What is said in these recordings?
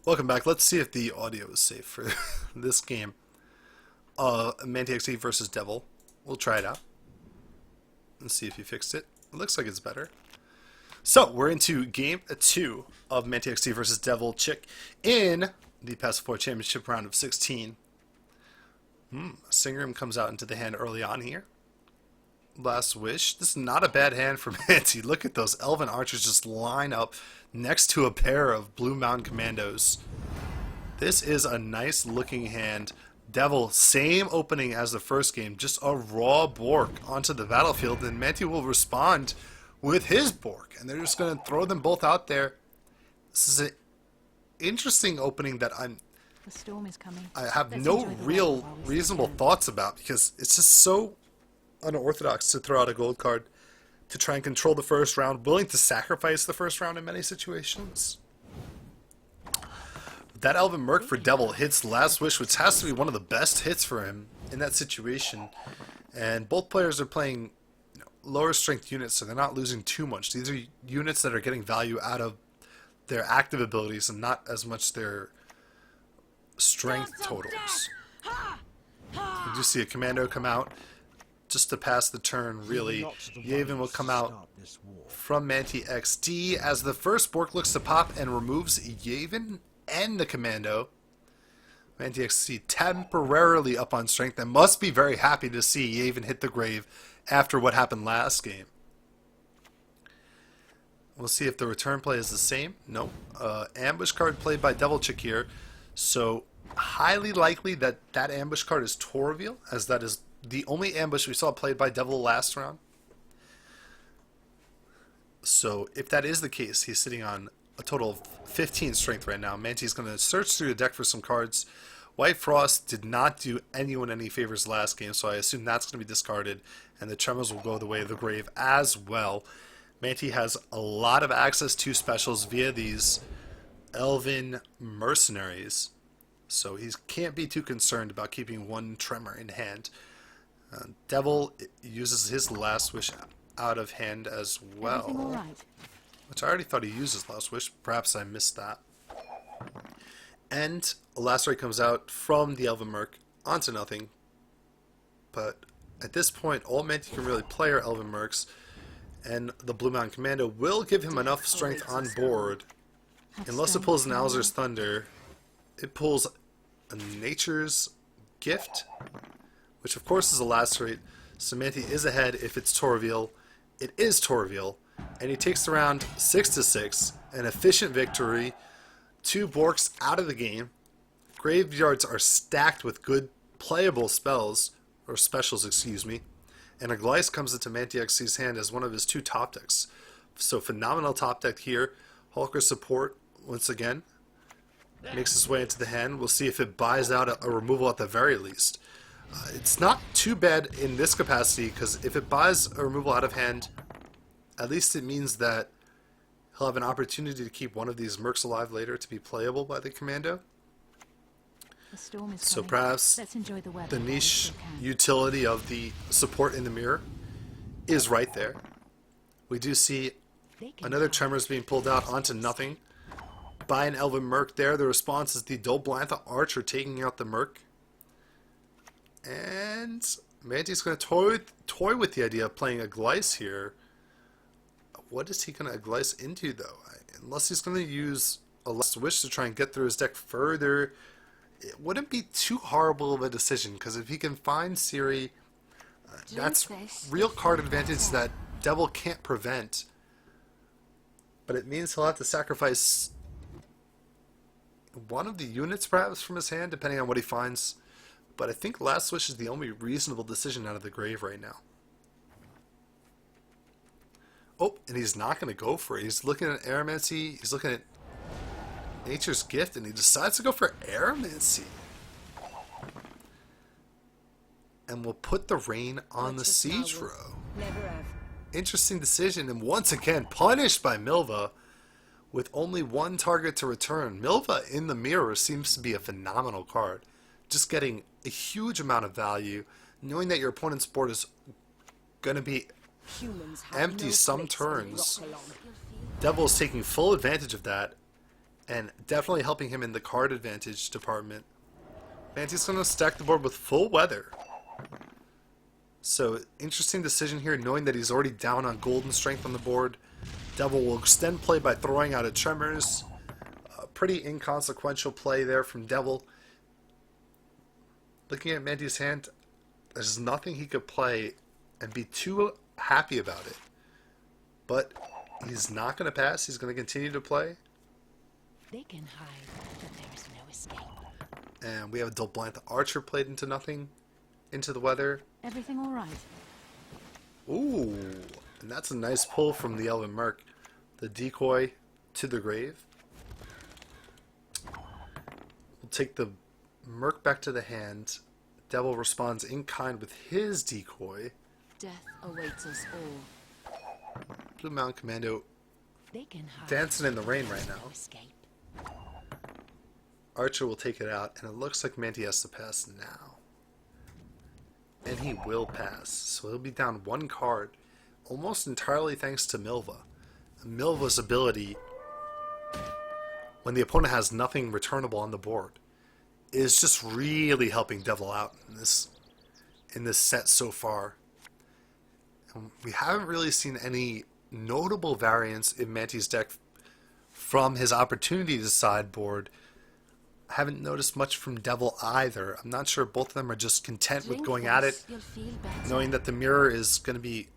Welcome back. Let's see if the audio is safe for this game. Mante XD versus Devil. We'll try it out and see if you fixed it. It looks like it's better. So, we're into game 2 of Mante XD versus Devilczych in the Passiflora Championship round of 16. Singram comes out into the hand early on here. Last Wish. This is not a bad hand for Mante. Look at those Elven Archers just line up next to a pair of Blue Mountain Commandos. This is a nice looking hand. Devil, same opening as the first game, just a raw Bork onto the battlefield, and Mante will respond with his Bork, and they're just going to throw them both out there. This is an interesting opening that The storm is coming. I have no real reasonable thoughts about, because it's just so unorthodox to throw out a gold card to try and control the first round, willing to sacrifice the first round in many situations. That Elven Merc for Devil hits Last Wish, which has to be one of the best hits for him in that situation. And both players are playing lower strength units, so they're not losing too much. These are units that are getting value out of their active abilities and not as much their strength totals. You do see a commando come out just to pass the turn, really. Yavin will come out from Mante XD as the first Bork looks to pop and removes Yavin and the commando. Mante XD temporarily up on strength and must be very happy to see Yavin hit the grave after what happened last game. We'll see if the return play is the same. No. Ambush card played by Devilczych here. So highly likely that that ambush card is Torville, as that is the only ambush we saw played by Devil last round. So if that is the case, he's sitting on a total of 15 strength right now. Mante's going to search through the deck for some cards. White Frost did not do anyone any favors last game, so I assume that's going to be discarded, and the Tremors will go the way of the grave as well. Mante has a lot of access to specials via these Elven Mercenaries, so he can't be too concerned about keeping one Tremor in hand. Devil uses his Last Wish out of hand as well, which I already thought he used his Last Wish. Perhaps I missed that. And a Last Rite comes out from the Elven Merc onto nothing. But at this point, all Mante can really play are Elven Mercs, and the Blue Mountain Commando will give him enough strength on board. Unless it pulls an Alzur's Thunder, it pulls a Nature's Gift, which of course is a Last Rite. So Mante is ahead if it's Torville. It is Torville, and he takes the round 6-6, an efficient victory. 2 Borks out of the game. Graveyards are stacked with good playable spells, or specials, excuse me. And a Glyce comes into Mante XC's hand as one of his 2 top decks. So phenomenal top deck here. Hulker support, once again, makes his way into the hand. We'll see if it buys out a removal at the very least. It's not too bad in this capacity, because if it buys a removal out of hand, at least it means that he'll have an opportunity to keep one of these Mercs alive later to be playable by the Commando. So perhaps the niche utility of the support in the mirror is right there. We do see another Tremors being pulled out onto nothing by an Elven Merc there. The response is the Devilczych Archer taking out the Merc. And Mante's going to toy with the idea of playing a Glyce here. What is he going to Glyce into, though? Unless he's going to use a Last Wish to try and get through his deck further, it wouldn't be too horrible of a decision, because if he can find Ciri, that's real card advantage that Devil can't prevent. But it means he'll have to sacrifice one of the units, perhaps, from his hand, depending on what he finds. But I think Last Wish is the only reasonable decision out of the grave right now. Oh, and he's not going to go for it. He's looking at Aeromancy. He's looking at Nature's Gift, and he decides to go for Aeromancy. And we'll put the rain on the siege row. Interesting decision, and once again punished by Milva with only 1 target to return. Milva in the mirror seems to be a phenomenal card. Just getting a huge amount of value, knowing that your opponent's board is going to be empty some turns. Devil is taking full advantage of that and definitely helping him in the card advantage department. Mante's going to stack the board with full weather. So, interesting decision here, knowing that he's already down on golden strength on the board. Devil will extend play by throwing out a Tremors. A pretty inconsequential play there from Devil. Looking at Mante's hand, there's nothing he could play and be too happy about it. But he's not going to pass. He's going to continue to play. They can hide, but there is no escape. And we have a Devilczych Archer played into nothing. Into the weather. Everything all right? Ooh, and that's a nice pull from the Elven Merc. The decoy to the grave. We'll take the Merc back to the hand. Devil responds in kind with his decoy. Death awaits us all. Blue Mountain Commando They can hide, dancing in the rain right no now. escape. Archer will take it out, and it looks like Mante has to pass now. And he will pass, so he'll be down one card, almost entirely thanks to Milva. Milva's ability, when the opponent has nothing returnable on the board, is just really helping Devil out in this set so far. And we haven't really seen any notable variance in Mante's deck from his opportunity to sideboard. I haven't noticed much from Devil either. I'm not sure both of them are just content with going at it, knowing that the mirror is going to be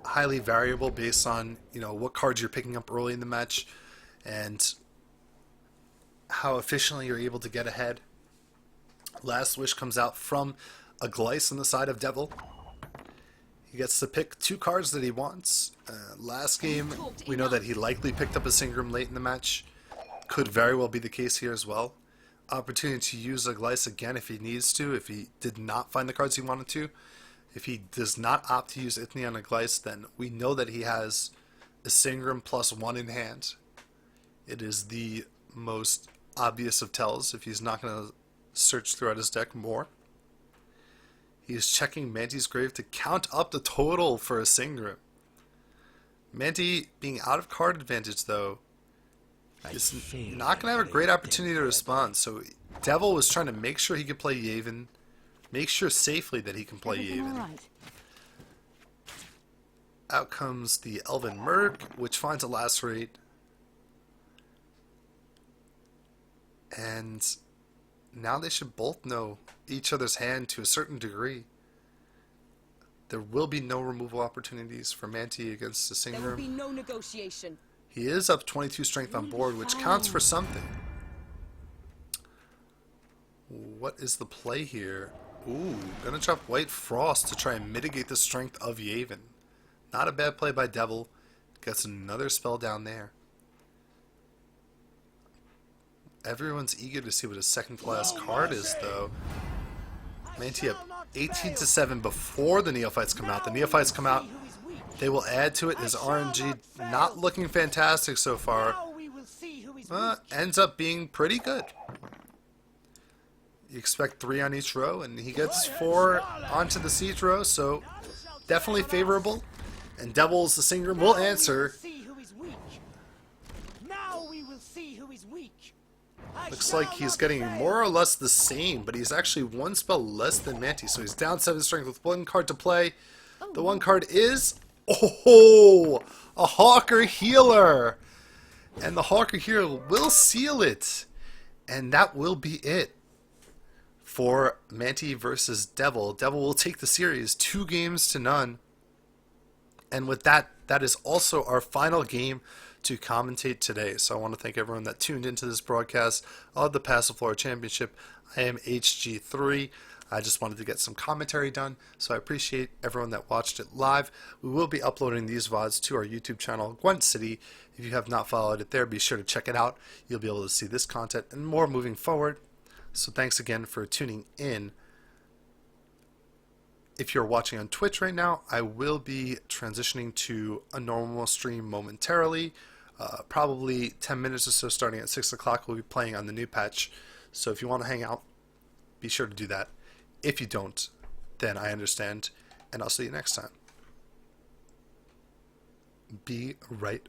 highly variable based on, what cards you're picking up early in the match and how efficiently you're able to get ahead. Last Wish comes out from a Glyce on the side of Devil. He gets to pick two cards that he wants. Last game, we know that he likely picked up a Singram late in the match. Could very well be the case here as well. Opportunity to use a Glyce again if he needs to, if he did not find the cards he wanted to. If he does not opt to use Ithne on a Glyce, then we know that he has a Singram +1 in hand. It is the most obvious of tells if he's not going to search throughout his deck more. He is checking Mante's grave to count up the total for a Singram. Mante being out of card advantage though, is not going to have a great opportunity to respond. So Devil was trying to make sure he could play Yavin, make sure safely that he can play Everything all Yavin. right? Out comes the Elven Merc, which finds a Lacerate. And now they should both know each other's hand to a certain degree. There will be no removal opportunities for Mante against the There will be Singram. no negotiation. He is up 22 strength on board, which counts for something. What is the play here? Ooh, gonna drop White Frost to try and mitigate the strength of Yavin. Not a bad play by Devil. Gets another spell down there. Everyone's eager to see what his second class card is, though. Mante up 18-7 before the Neophytes come out. The Neophytes come out. They will add to it. His RNG not looking fantastic so far. Ends up being pretty good. You expect 3 on each row, and he gets 4 onto the siege row, so definitely favorable. And Devil's the Singram will answer. Looks like he's getting more or less the same, but he's actually 1 spell less than Mante, so he's down 7 strength with 1 card to play. The 1 card is, a Hawker Healer! And the Hawker Healer will seal it. And that will be it for Mante versus Devil. Devil will take the series 2-0. And with that, that is also our final game to commentate today. So I want to thank everyone that tuned into this broadcast of the Passiflora Championship. I am HG3. I just wanted to get some commentary done, so I appreciate everyone that watched it live. We will be uploading these VODs to our YouTube channel, Gwent City. If you have not followed it there, be sure to check it out. You'll be able to see this content and more moving forward. So thanks again for tuning in. If you're watching on Twitch right now, I will be transitioning to a normal stream momentarily. Probably 10 minutes or so starting at 6 o'clock. We'll be playing on the new patch. So if you want to hang out, be sure to do that. If you don't, then I understand. And I'll see you next time. Be right